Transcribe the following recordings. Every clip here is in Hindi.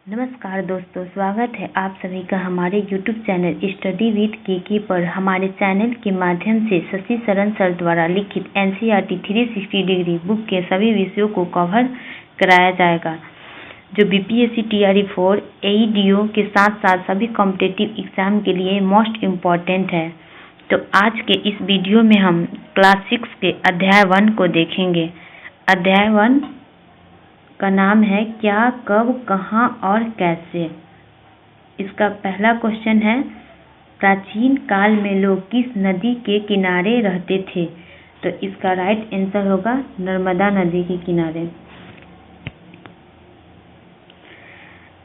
नमस्कार दोस्तों, स्वागत है आप सभी का हमारे YouTube channel study with KK पर। हमारे चैनल के माध्यम से शशि शरण सर द्वारा लिखित NCERT 360 डिग्री बुक के सभी विषयों को कवर कराया जाएगा, जो BPSC TRE 4 AEDO के साथ साथ सभी कॉम्पिटिटिव एग्जाम के लिए मोस्ट इम्पॉर्टेंट है। तो आज के इस वीडियो में हम क्लास 6 के अध्याय 1 को देखेंगे। अध्याय 1 का नाम है क्या, कब, कहाँ और कैसे। इसका पहला क्वेश्चन है, प्राचीन काल में लोग किस नदी के किनारे रहते थे? तो इसका राइट आंसर होगा नर्मदा नदी के किनारे।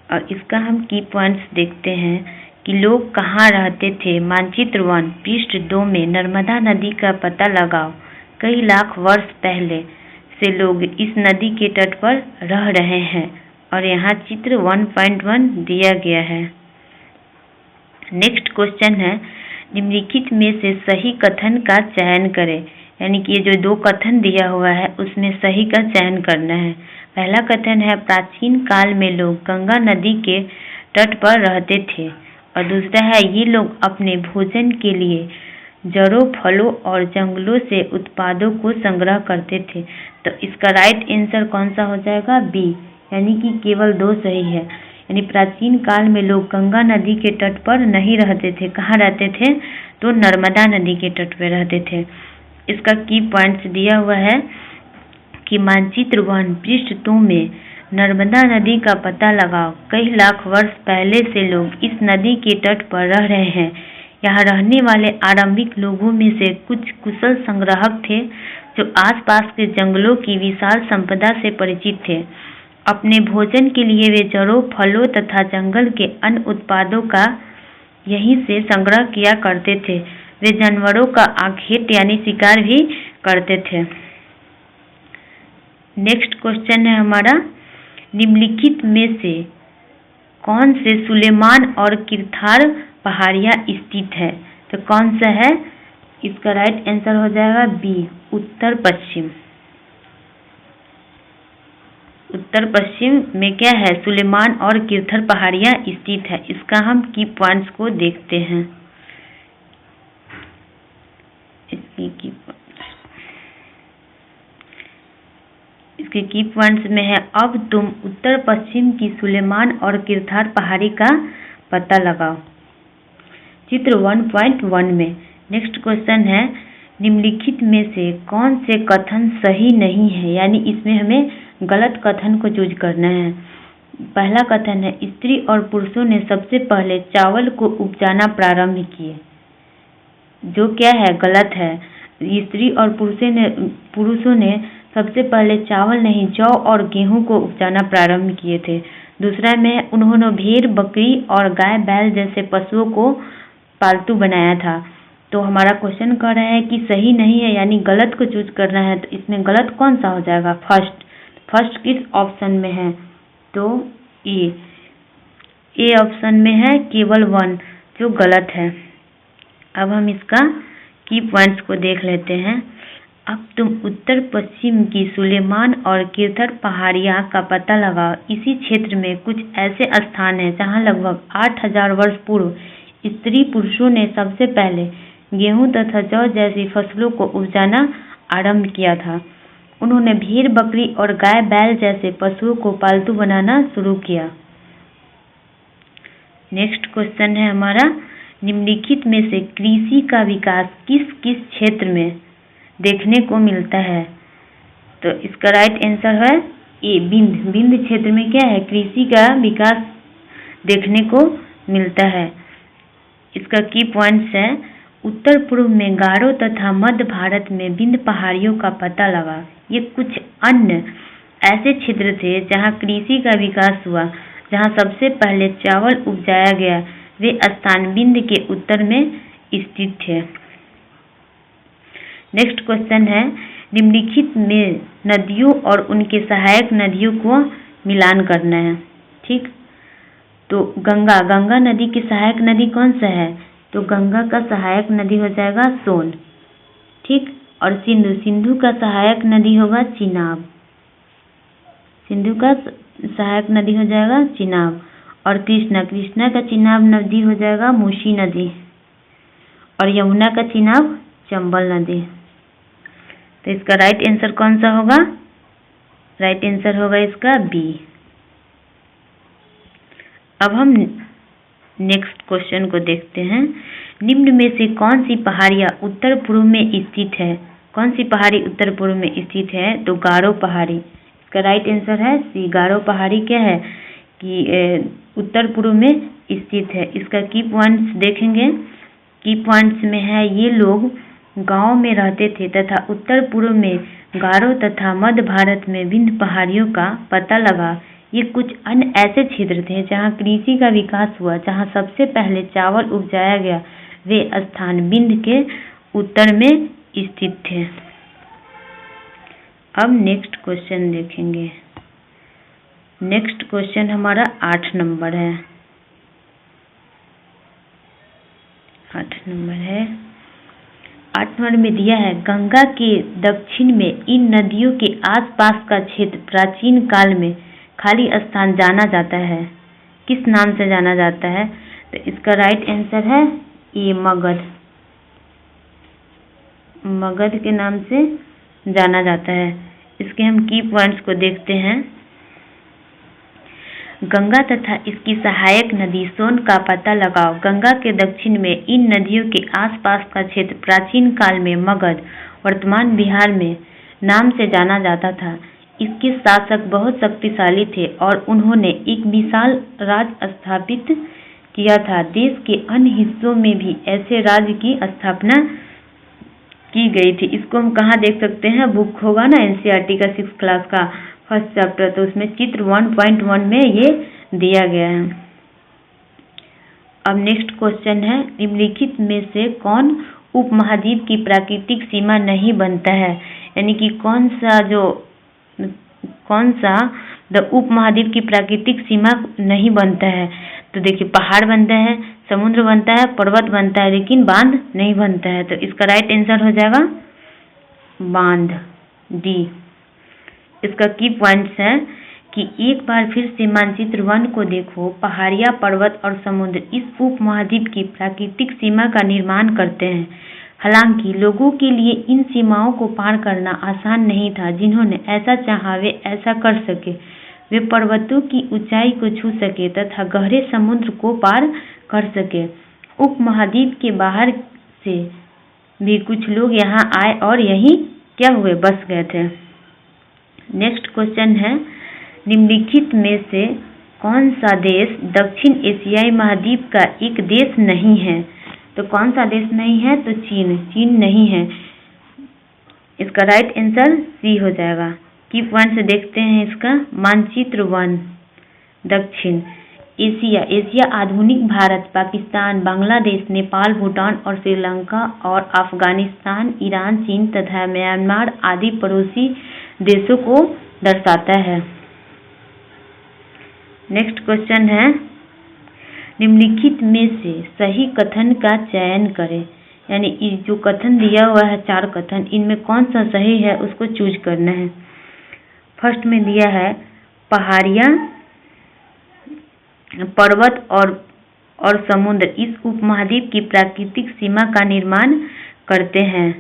और इसका हम की पॉइंट्स देखते हैं कि लोग कहाँ रहते थे। मानचित्र 1 पृष्ठ 2 में नर्मदा नदी का पता लगाओ। कई लाख वर्ष पहले से लोग इस नदी के तट पर रह रहे हैं और यहाँ चित्र 1.1 दिया गया है। नेक्स्ट क्वेश्चन है, निम्नलिखित में से सही कथन का चयन करें। यानी कि ये जो दो कथन दिया हुआ है उसमें सही का चयन करना है। पहला कथन है, प्राचीन काल में लोग गंगा नदी के तट पर रहते थे। और दूसरा है, ये लोग अपने भोजन के लिए जड़ों, फलों और जंगलों से उत्पादों को संग्रह करते थे। तो इसका राइट आंसर कौन सा हो जाएगा? बी, यानी कि केवल 2 सही है। यानी प्राचीन काल में लोग गंगा नदी के तट पर नहीं रहते थे। कहाँ रहते थे? तो नर्मदा नदी के तट पर रहते थे। इसका की पॉइंट्स दिया हुआ है कि मानचित्र 1 पृष्ठ 2 में नर्मदा नदी का पता लगाओ। कई लाख वर्ष पहले से लोग इस नदी के तट पर रह रहे हैं। यहाँ रहने वाले आरंभिक लोगों में से कुछ कुशल संग्राहक थे जो आसपास के जंगलों की विशाल संपदा से परिचित थे। अपने भोजन के लिए वे जड़ों, फलों तथा जंगल के अन्य उत्पादों का यहीं से संग्रह किया करते थे। वे जानवरों का आखेट यानी शिकार भी करते थे। नेक्स्ट क्वेश्चन है हमारा, निम्नलिखित में से कौन से सुलेमान और किरथार पहाड़ियाँ स्थित है? तो कौन सा है? इसका राइट आंसर हो जाएगा बी, उत्तर पश्चिम। उत्तर पश्चिम में क्या है? सुलेमान और किरथर पहाड़ियाँ स्थित है। इसका हम की पॉइंट्स को देखते हैं। इसके की पॉइंट्स में है, अब तुम उत्तर पश्चिम की सुलेमान और किरथार पहाड़ी का पता लगाओ, चित्र 1.1 में। नेक्स्ट क्वेश्चन है, निम्नलिखित में से कौन से कथन सही नहीं है? यानी इसमें हमें गलत कथन को चूज करना है। पहला कथन है, स्त्री और पुरुषों ने सबसे पहले चावल को उपजाना प्रारंभ किए। जो क्या है? गलत है। स्त्री और पुरुषों ने सबसे पहले चावल नहीं, जौ और गेहूं को उपजाना प्रारंभ किए थे। दूसरा में उन्होंने भेड़, बकरी और गाय, बैल जैसे पशुओं को पालतू बनाया था। तो हमारा क्वेश्चन कह रहा है कि सही नहीं है, यानी गलत को चूज करना है। तो इसमें गलत कौन सा हो जाएगा? फर्स्ट किस ऑप्शन में है? तो ए ऑप्शन में है केवल 1, जो गलत है। अब हम इसका की पॉइंट्स को देख लेते हैं। अब तुम उत्तर पश्चिम की सुलेमान और किरथर पहाड़ियाँ का पता लगाओ। इसी क्षेत्र में कुछ ऐसे स्थान हैं जहाँ लगभग 8000 वर्ष पूर्व स्त्री पुरुषों ने सबसे पहले गेहूं तथा जौ जैसी फसलों को उपजाना आरंभ किया था। उन्होंने भेड़, बकरी और गाय, बैल जैसे पशुओं को पालतू बनाना शुरू किया। नेक्स्ट क्वेश्चन है हमारा, निम्नलिखित में से कृषि का विकास किस किस क्षेत्र में देखने को मिलता है? तो इसका राइट आंसर है ए, विंध्य क्षेत्र में क्या है? कृषि का विकास देखने को मिलता है। इसका की पॉइंट्स है, उत्तर पूर्व में गारो तथा मध्य भारत में विंध्य पहाड़ियों का पता लगा। ये कुछ अन्य ऐसे क्षेत्र थे जहाँ कृषि का विकास हुआ, जहाँ सबसे पहले चावल उपजाया गया। वे स्थान विंध्य के उत्तर में स्थित थे। नेक्स्ट क्वेश्चन है, निम्नलिखित में नदियों और उनके सहायक नदियों को मिलान करना है। ठीक, तो गंगा नदी की सहायक नदी कौन सा है? तो गंगा का सहायक नदी हो जाएगा सोन। ठीक, और सिंधु का सहायक नदी होगा चिनाब। सिंधु का सहायक नदी हो जाएगा चिनाब। और कृष्णा, कृष्णा का चिनाब नदी हो जाएगा मूसी नदी, और यमुना का चिनाब चंबल नदी। तो इसका राइट आंसर कौन सा होगा? राइट आंसर होगा इसका बी। अब हम नेक्स्ट क्वेश्चन को देखते हैं। निम्न में से कौन सी पहाड़ियाँ उत्तर पूर्व में स्थित है? कौन सी पहाड़ी उत्तर पूर्व में स्थित है? तो गारो पहाड़ी। इसका राइट आंसर है सी। गारो पहाड़ी क्या है कि उत्तर पूर्व में स्थित है। इसका की पॉइंट्स देखेंगे। की पॉइंट्स में है ये लोग गांव में रहते थे तथा उत्तर पूर्व में गारो तथा मध्य भारत में विंध्य पहाड़ियों का पता लगा। ये कुछ अन्य ऐसे क्षेत्र थे जहां कृषि का विकास हुआ, जहां सबसे पहले चावल उपजाया गया। वे स्थान विंध्य के उत्तर में स्थित थे। अब नेक्स्ट क्वेश्चन देखेंगे। नेक्स्ट क्वेश्चन हमारा 8 नंबर है। 8 नंबर है। 8 नंबर में दिया है गंगा के दक्षिण में इन नदियों के आसपास का क्षेत्र प्राचीन काल में खाली स्थान जाना जाता है। किस नाम से जाना जाता है? तो इसका राइट आंसर है ए मगध। मगध के नाम से जाना जाता है। इसके हम की पॉइंट्स को देखते हैं। गंगा तथा इसकी सहायक नदी सोन का पता लगाओ। गंगा के दक्षिण में इन नदियों के आसपास का क्षेत्र प्राचीन काल में मगध, वर्तमान बिहार में नाम से जाना जाता था। इसके शासक बहुत शक्तिशाली थे और उन्होंने एक विशाल राज्य स्थापित किया था। देश के अन्य हिस्सों में भी ऐसे राज्य की स्थापना की गई थी। इसको हम कहाँ देख सकते हैं? बुक होगा ना एनसीईआरटी का 6th क्लास का फर्स्ट चैप्टर, तो उसमें चित्र 1.1 में ये दिया गया है। अब नेक्स्ट क्वेश्चन है निम्नलिखित में से कौन उपमहाद्वीप की प्राकृतिक सीमा नहीं बनता है? यानी कि कौन सा उपमहाद्वीप की प्राकृतिक सीमा नहीं बनता है? तो देखिए पहाड़ बनता है, समुद्र बनता है, पर्वत बनता है, लेकिन बांध नहीं बनता है। तो इसका राइट आंसर हो जाएगा बांध, डी। इसका की पॉइंट्स है कि एक बार फिर से मानचित्र 1 को देखो। पहाड़ियाँ, पर्वत और समुद्र इस उपमहाद्वीप की प्राकृतिक सीमा का निर्माण करते हैं। हालांकि लोगों के लिए इन सीमाओं को पार करना आसान नहीं था। जिन्होंने ऐसा चाहा वे ऐसा कर सके। वे पर्वतों की ऊंचाई को छू सके तथा गहरे समुद्र को पार कर सके। उपमहाद्वीप के बाहर से भी कुछ लोग यहाँ आए और यहीं क्या हुए? बस गए थे। नेक्स्ट क्वेश्चन है निम्नलिखित में से कौन सा देश दक्षिण एशियाई महाद्वीप का एक देश नहीं है? तो कौन सा देश नहीं है? तो चीन। चीन नहीं है। इसका राइट आंसर सी हो जाएगा। की पॉइंट से देखते हैं इसका। मानचित्र 1 दक्षिण एशिया। एशिया आधुनिक भारत, पाकिस्तान, बांग्लादेश, नेपाल, भूटान और श्रीलंका और अफगानिस्तान, ईरान, चीन तथा म्यांमार आदि पड़ोसी देशों को दर्शाता है। नेक्स्ट क्वेश्चन है निम्नलिखित में से सही कथन का चयन करें। यानी जो कथन दिया हुआ है 4 कथन, इनमें कौन सा सही है उसको चूज करना है। फर्स्ट में दिया है पहाड़ियाँ, पर्वत और समुद्र इस उपमहाद्वीप की प्राकृतिक सीमा का निर्माण करते हैं।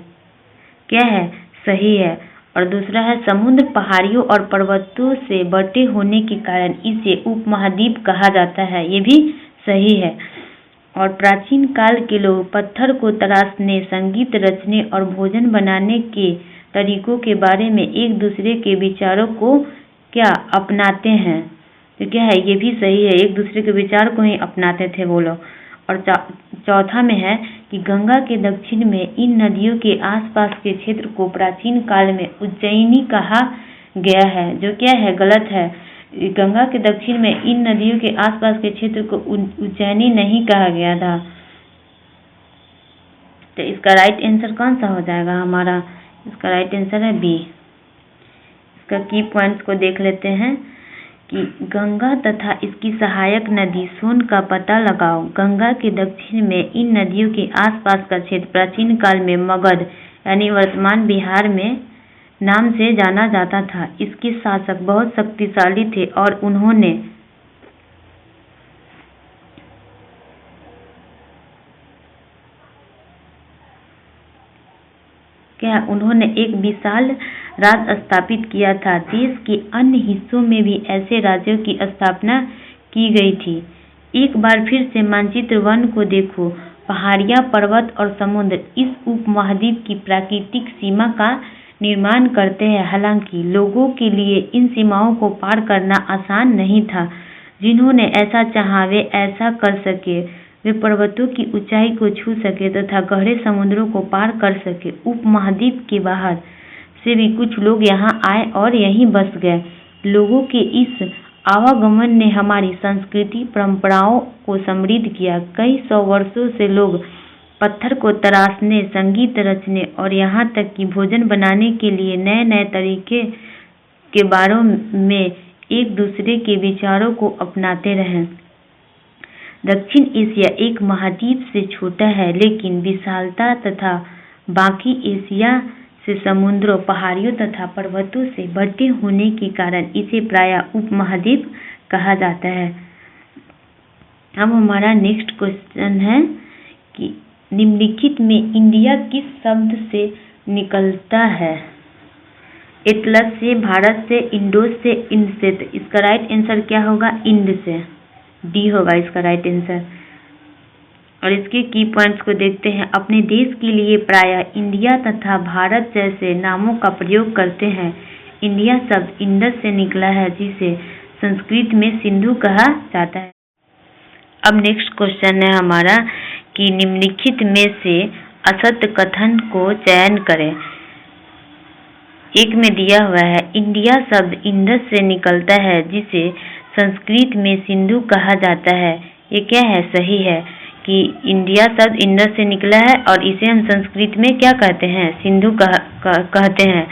क्या है? सही है। और दूसरा है समुद्र पहाड़ियों और पर्वतों से बटे होने के कारण इसे उपमहाद्वीप कहा जाता है। ये भी सही है। और प्राचीन काल के लोग पत्थर को तराशने, संगीत रचने और भोजन बनाने के तरीकों के बारे में एक दूसरे के विचारों को क्या अपनाते हैं? तो क्या है? ये भी सही है। एक दूसरे के विचार को ही अपनाते थे वो लोग। और चौथा में है कि गंगा के दक्षिण में इन नदियों के आसपास के क्षेत्र को प्राचीन काल में उज्जैनी कहा गया है, जो क्या है? गलत है। गंगा के दक्षिण में इन नदियों के आसपास के क्षेत्र को उज्जैनी नहीं कहा गया था। तो इसका राइट आंसर कौन सा हो जाएगा हमारा? इसका राइट आंसर है बी। इसका की पॉइंट्स को देख लेते हैं कि गंगा तथा इसकी सहायक नदी सोन का पता लगाओ। गंगा के दक्षिण में इन नदियों के आसपास का क्षेत्र प्राचीन काल में मगध यानी वर्तमान बिहार में नाम से जाना जाता था। इसके शासक बहुत शक्तिशाली थे और उन्होंने क्या उन्होंने एक विशाल राज्य स्थापित किया था। देश के अन्य हिस्सों में भी ऐसे राज्यों की स्थापना की गई थी। एक बार फिर से मानचित्र 1 को देखो। पहाड़ियाँ, पर्वत और समुद्र इस उपमहाद्वीप की प्राकृतिक सीमा का निर्माण करते हैं। हालांकि लोगों के लिए इन सीमाओं को पार करना आसान नहीं था। जिन्होंने ऐसा चाहा वे ऐसा कर सके। वे पर्वतों की ऊंचाई को छू सके तथा गहरे समुद्रों को पार कर सके। उपमहाद्वीप के बाहर से भी कुछ लोग यहाँ आए और यहीं बस गए। लोगों के इस आवागमन ने हमारी संस्कृति परंपराओं को समृद्ध किया। कई सौ वर्षों से लोग पत्थर को तराशने, संगीत रचने और यहाँ तक कि भोजन बनाने के लिए नए नए तरीके के बारे में एक दूसरे के विचारों को अपनाते रहे। दक्षिण एशिया एक महाद्वीप से छोटा है, लेकिन विशालता तथा बाकी एशिया से समुद्रों, पहाड़ियों तथा पर्वतों से भरे होने के कारण इसे प्रायः उपमहाद्वीप कहा जाता है। अब हमारा नेक्स्ट क्वेश्चन है कि निम्नलिखित में इंडिया किस शब्द से निकलता है। एटलस से, भारत से, इंडोस से, इंड से। तो इसका राइट आंसर क्या होगा? इंड से। डी होगा इसका राइट आंसर। और इसके की पॉइंट्स को देखते हैं। अपने देश के लिए प्रायः इंडिया तथा भारत जैसे नामों का प्रयोग करते हैं। इंडिया शब्द इंडस से निकला है, जिसे संस्कृत में सिंधु कहा जाता है। अब नेक्स्ट क्वेश्चन है हमारा कि निम्नलिखित में से असत्य कथन को चयन करें। एक में दिया हुआ है इंडिया शब्द इंडस से निकलता है, जिसे संस्कृत में सिंधु कहा जाता है। ये क्या है? सही है कि इंडिया शब्द इंडस से निकला है और इसे हम संस्कृत में क्या कहते हैं? सिंधु कहते हैं।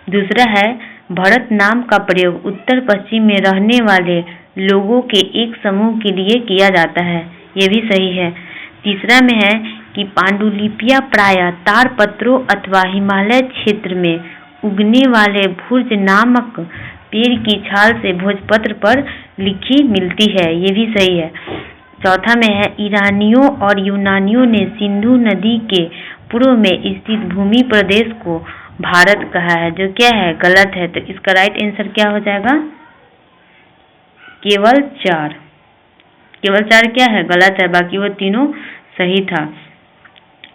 दूसरा है भारत नाम का प्रयोग उत्तर पश्चिम में रहने वाले लोगों के एक समूह के लिए किया जाता है। ये भी सही है। तीसरा में है कि पांडुलिपियां प्रायः ताड़पत्रों अथवा हिमालय क्षेत्र में उगने वाले भुर्ज नामक पेड़ की छाल से भोजपत्र पर लिखी मिलती है। ये भी सही है। चौथा में है ईरानियों और यूनानियों ने सिंधु नदी के पूर्व में स्थित भूमि प्रदेश को भारत कहा है, जो क्या है? गलत है। तो इसका राइट आंसर क्या हो जाएगा? केवल 4। केवल 4 क्या है? गलत है। बाकी वो तीनों सही था।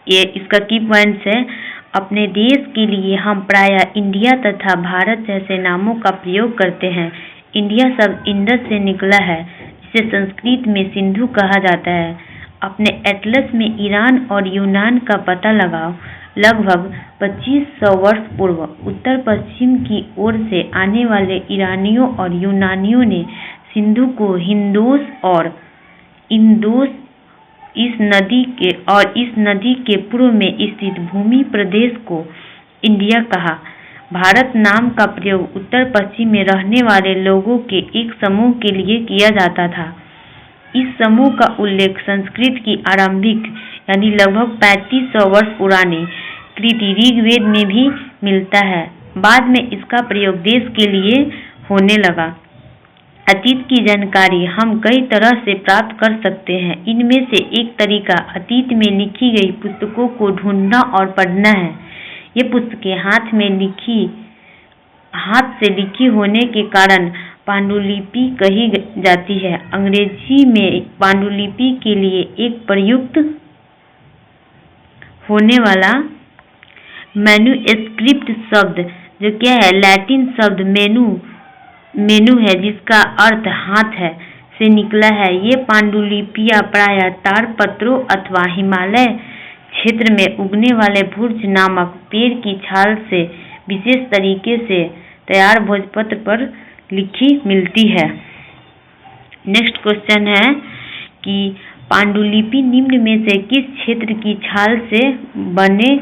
ये इसका की पॉइंट्स है। अपने देश के लिए हम प्रायः इंडिया तथा भारत जैसे नामों का प्रयोग करते हैं। इंडिया शब्द इंडस से निकला है, जिसे संस्कृत में सिंधु कहा जाता है। अपने एटलस में ईरान और यूनान का पता लगाओ। लगभग 2500 वर्ष पूर्व उत्तर पश्चिम की ओर से आने वाले ईरानियों और यूनानियों ने सिंधु को हिंदोस और इंदोस इस नदी के पूर्व में स्थित भूमि प्रदेश को इंडिया कहा। भारत नाम का प्रयोग उत्तर पश्चिम में रहने वाले लोगों के एक समूह के लिए किया जाता था। इस समूह का उल्लेख संस्कृत की आरंभिक यानी लगभग 3500 वर्ष पुरानी कृति ऋग्वेद में भी मिलता है। बाद में इसका प्रयोग देश के लिए होने लगा। अतीत की जानकारी हम कई तरह से प्राप्त कर सकते हैं। इनमें से एक तरीका अतीत में लिखी गई पुस्तकों को ढूंढना और पढ़ना है। ये पुस्तकें हाथ से लिखी होने के कारण पांडुलिपि कही जाती है। अंग्रेजी में पांडुलिपि के लिए एक प्रयुक्त होने वाला मैन्युस्क्रिप्ट शब्द, जो क्या है? लैटिन शब्द मेनू है, जिसका अर्थ हाथ है, से निकला है। ये पांडुलिपियां प्रायः ताड़पत्रों अथवा हिमालय क्षेत्र में उगने वाले भुर्ज नामक पेड़ की छाल से विशेष तरीके से तैयार भोजपत्र पर लिखी मिलती है। नेक्स्ट क्वेश्चन है कि पांडुलिपि निम्न में से किस क्षेत्र की छाल से बने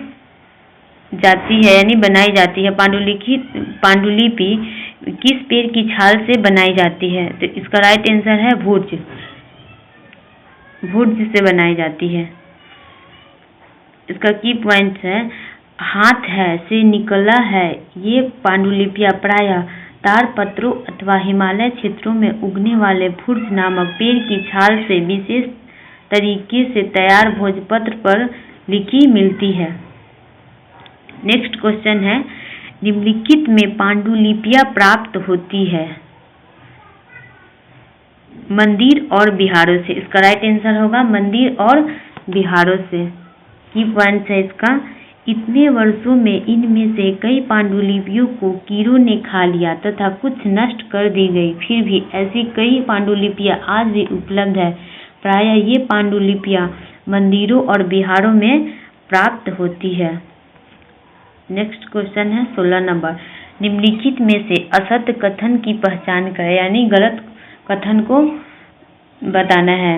जाती है यानी बनाई जाती है? पांडुलिपि किस पेड़ की छाल से बनाई जाती है? तो इसका राइट आंसर है भुर्ज से बनाई जाती है। इसका की पॉइंट्स है हाथ है से निकला है। ये पांडुलिपियां प्रायः ताड़पत्रों अथवा हिमालय क्षेत्रों में उगने वाले भुर्ज नामक पेड़ की छाल से विशेष तरीके से तैयार भोजपत्र पर लिखी मिलती है। नेक्स्ट क्वेश्चन है, निम्नलिखित में पांडुलिपियां प्राप्त होती है मंदिर और बिहारों से। इसका राइट आंसर होगा मंदिर और बिहारों से। की पॉइंट है इसका, इतने वर्षों में इनमें से कई पांडुलिपियों को कीड़ों ने खा लिया तथा कुछ नष्ट कर दी गई, फिर भी ऐसी कई पांडुलिपियां आज भी उपलब्ध है। प्रायः ये पांडुलिपियां मंदिरों और बिहारों में प्राप्त होती है। नेक्स्ट क्वेश्चन है 16 नंबर, निम्नलिखित में से असत्य कथन की पहचान करें, यानी गलत कथन को बताना है।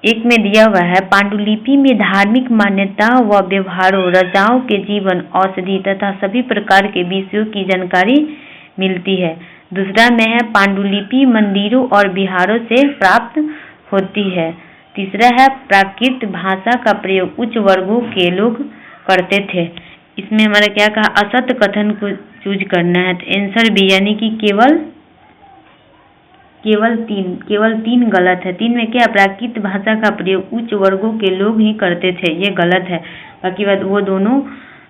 एक में दिया हुआ है, पांडुलिपि में धार्मिक मान्यताओं व व्यवहारों, राजाओं के जीवन, औषधि तथा सभी प्रकार के विषयों की जानकारी मिलती है। दूसरा में है, पांडुलिपि मंदिरों और बिहारों से प्राप्त होती है। तीसरा है, प्राकृत भाषा का प्रयोग उच्च वर्गों के लोग करते थे। इसमें हमारा क्या कहा, असत्य कथन को चूज करना है, तो आंसर बी, यानी कि केवल तीन गलत है। 3 में क्या, प्राकृत भाषा का प्रयोग उच्च वर्गों के लोग ही करते थे, ये गलत है। बाकी बात वो दोनों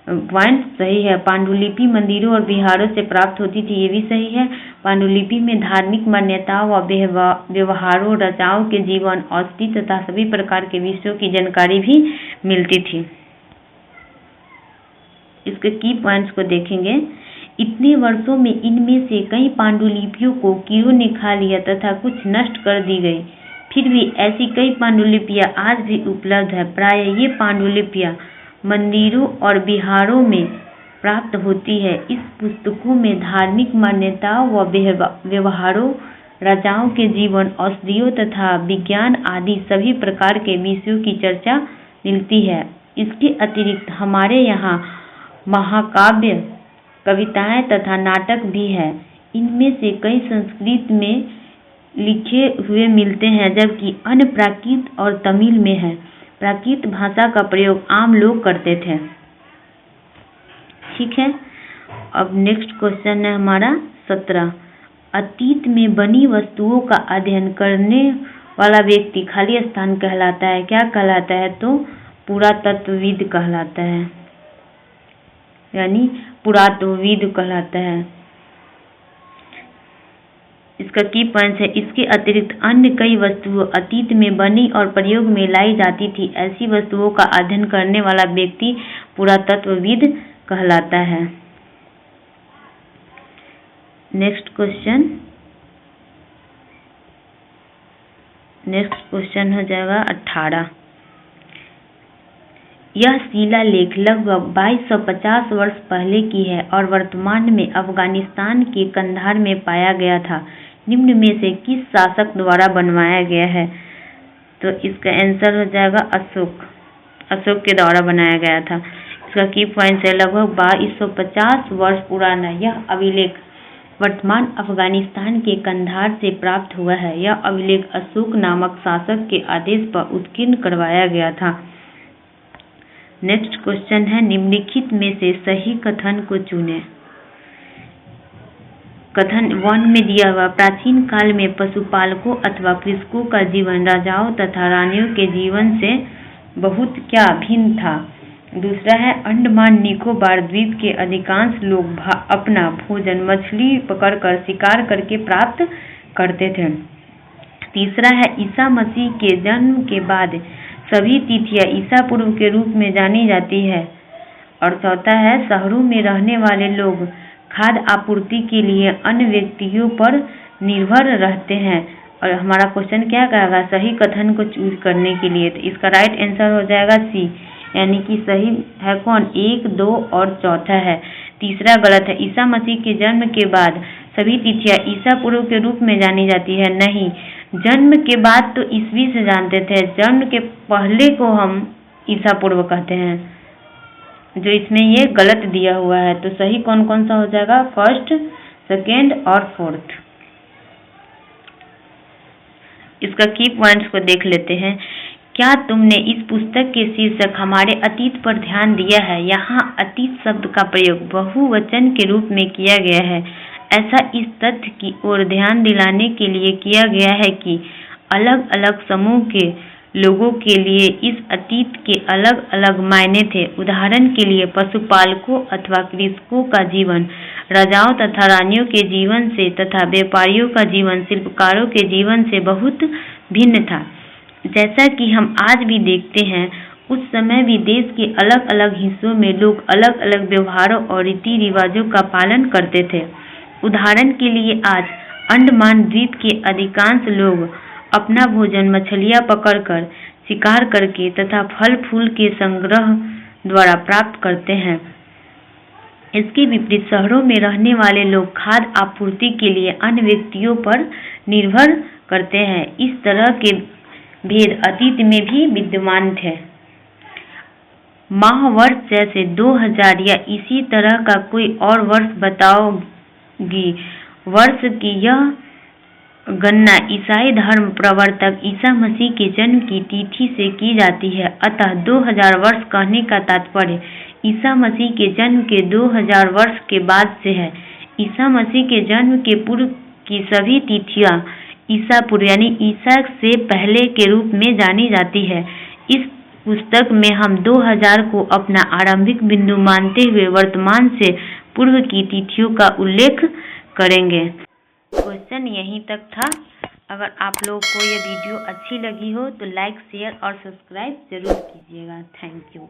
पॉइंट सही है। पांडुलिपि मंदिरों और बिहारों से प्राप्त होती थी, ये भी सही है। पांडुलिपि में धार्मिक मान्यताओं व व्यवहारों, राजाओं के जीवन, औषधि तथा सभी प्रकार के विषयों की जानकारी भी मिलती थी। इसके की पॉइंट्स को देखेंगे, इतने वर्षों में इनमें से कई पांडुलिपियों को कीड़ों ने खा लिया तथा कुछ नष्ट कर दी गई, फिर भी ऐसी कई पांडुलिपियां आज भी उपलब्ध है। प्रायः ये पांडुलिपियां मंदिरों और बिहारों में प्राप्त होती है। इस पुस्तकों में धार्मिक मान्यताओं व व्यवहारों, राजाओं के जीवन, औषधियों तथा विज्ञान आदि सभी प्रकार के विषयों की चर्चा मिलती है। इसके अतिरिक्त हमारे यहाँ महाकाव्य, कविताएं तथा नाटक भी है। इनमें से कई संस्कृत में लिखे हुए मिलते हैं, जबकि अन्य प्राकृत और तमिल में है। प्राकृत भाषा का प्रयोग आम लोग करते थे। ठीक है, अब नेक्स्ट क्वेश्चन है हमारा 17, अतीत में बनी वस्तुओं का अध्ययन करने वाला व्यक्ति खाली स्थान कहलाता है। क्या कहलाता है, तो पुरातत्वविद कहलाता है, यानी पुरातत्वविद कहलाता है। इसका की पॉइंट है, इसके अतिरिक्त अन्य कई वस्तुएं अतीत में बनी और प्रयोग में लाई जाती थी। ऐसी वस्तुओं का अध्ययन करने वाला व्यक्ति पुरातत्वविद कहलाता है। नेक्स्ट क्वेश्चन हो जाएगा 18। यह शिलालेख लगभग 2250 वर्ष पहले की है और वर्तमान में अफगानिस्तान के कंधार में पाया गया था। निम्न में से किस शासक द्वारा बनवाया गया है, तो इसका आंसर हो जाएगा अशोक के द्वारा बनाया गया था। इसका की पॉइंट है, लगभग 2250 वर्ष पुराना यह अभिलेख वर्तमान अफगानिस्तान के कंधार से प्राप्त हुआ है। यह अभिलेख अशोक नामक शासक के आदेश पर उत्कीर्ण करवाया गया था। नेक्स्ट क्वेश्चन है, निम्नलिखित में से सही कथन को चुनें। कथन 1 में दिया हुआ, प्राचीन काल में पशुपालकों अथवा कृषकों का जीवन राजाओं तथा रानियों के जीवन से बहुत क्या भिन्न था। दूसरा है, अंडमान निकोबार द्वीप के अधिकांश लोग अपना भोजन मछली पकड़कर शिकार करके प्राप्त करते थे। तीसरा है, ईसा मसीह के जन्म के बाद सभी तिथियां ईसा पूर्व के रूप में जानी जाती है। और चौथा है, शहरों में रहने वाले लोग खाद्य आपूर्ति के लिए अन्य व्यक्तियों पर निर्भर रहते हैं। और हमारा क्वेश्चन क्या कहेगा, सही कथन को चूज करने के लिए, तो इसका राइट आंसर हो जाएगा सी, यानी कि सही है कौन, 1, 2 और चौथा है। तीसरा गलत है, ईसा मसीह के जन्म के बाद सभी तिथियां ईसा पूर्व के रूप में जानी जाती है। नहीं, जन्म के बाद तो ईसवी से जानते थे, जन्म के पहले को हम ईसा पूर्व कहते हैं, जो इसमें ये गलत दिया हुआ है। तो सही कौन कौन सा हो जाएगा, फर्स्ट, सेकेंड और फोर्थ। इसका की पॉइंट्स को देख लेते हैं। क्या तुमने इस पुस्तक के शीर्षक हमारे अतीत पर ध्यान दिया है। यहाँ अतीत शब्द का प्रयोग बहुवचन के रूप में किया गया है। ऐसा इस तथ्य की ओर ध्यान दिलाने के लिए किया गया है कि अलग अलग समूह के लोगों के लिए इस अतीत के अलग अलग मायने थे। उदाहरण के लिए पशुपालकों अथवा कृषकों का जीवन राजाओं तथा रानियों के जीवन से तथा व्यापारियों का जीवन शिल्पकारों के जीवन से बहुत भिन्न था। जैसा कि हम आज भी देखते हैं, उस समय भी देश के अलग अलग हिस्सों में लोग अलग अलग व्यवहारों और रीति रिवाजों का पालन करते थे। उदाहरण के लिए आज अंडमान द्वीप के अधिकांश लोग अपना भोजन मछलियां पकड़कर, शिकार करके तथा फल फूल के संग्रह द्वारा प्राप्त करते हैं। इसके विपरीत शहरों में रहने वाले लोग खाद्य आपूर्ति के लिए अन्य व्यक्तियों पर निर्भर करते हैं। इस तरह के भेद अतीत में भी विद्यमान थे। माह वर्ष जैसे 2000 या इसी तरह का कोई और वर्ष बताओगी। वर्ष की यह गणना ईसाई धर्म प्रवर्तक ईसा मसीह के जन्म की तिथि से की जाती है। अतः 2000 वर्ष कहने का तात्पर्य ईसा मसीह के जन्म के 2000 वर्ष के बाद से है। ईसा मसीह के जन्म के पूर्व की सभी तिथियां ईसा पूर्व यानी ईसा से पहले के रूप में जानी जाती है। इस पुस्तक में हम 2000 को अपना आरंभिक बिंदु मानते हुए वर्तमान से पूर्व की तिथियों का उल्लेख करेंगे। क्वेश्चन यहीं तक था। अगर आप लोगों को यह वीडियो अच्छी लगी हो तो लाइक, शेयर और सब्सक्राइब जरूर कीजिएगा। Thank you.